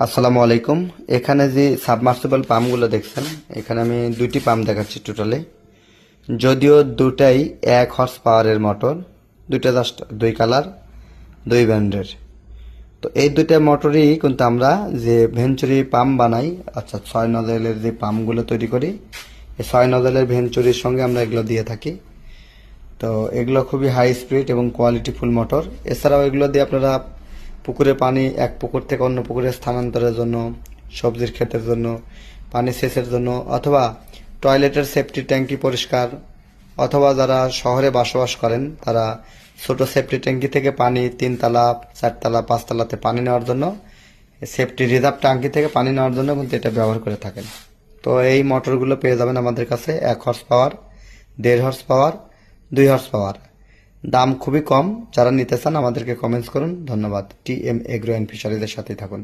আসসালামু আলাইকুম। এখানে যে সাবমার্সিবল পাম্পগুলো দেখছেন, এখানে আমি দুইটি পাম্প দেখাচ্ছি টোটালে। যদিও দুটাই 1 হর্স পাওয়ারের মোটর, দুইটা জাস্ট দুই কালার, দুই ব্র্যান্ডের। তো এই দুইটা মোটরই কিন্তু আমরা যে ভেঞ্চুরি পাম্প বানাই, অর্থাৎ 6 নজলের যে পাম্পগুলো তৈরি করি, এই 6 নজলের ভেঞ্চুরির সঙ্গে আমরা এগুলো দিয়ে থাকি। তো এগুলো খুবই হাই স্পিড এবং কোয়ালিটিফুল মোটর। এছাড়াও এগুলো দিয়ে আপনারা পুকুরে পানি এক পুকুর থেকে অন্য পুকুরে স্থানান্তরের জন্য, সবজির ক্ষেতের জন্য, পানি সেচের জন্য, অথবা টয়লেটের সেফটি ট্যাঙ্কি পরিষ্কার, অথবা যারা শহরে বসবাস করেন তারা ছোট সেফটি ট্যাঙ্কি থেকে পানি 3 তলা, 4 তলা, 5 তলাতে পানি নেওয়ার জন্য, সেফটি রিজার্ভ ট্যাঙ্কি থেকে পানি নেওয়ার জন্য কিন্তু এটা ব্যবহার করে থাকেন। তো এই মোটরগুলো পেয়ে যাবেন আমাদের কাছে 1 horse power, 1.5 horse power, 2 horse power. দাম খুবই কম। যারা নিতে চান আমাদেরকে কমেন্টস করুন। ধন্যবাদ। TM এগ্রো অ্যান্ড ফিশারিজের সাথেই থাকুন।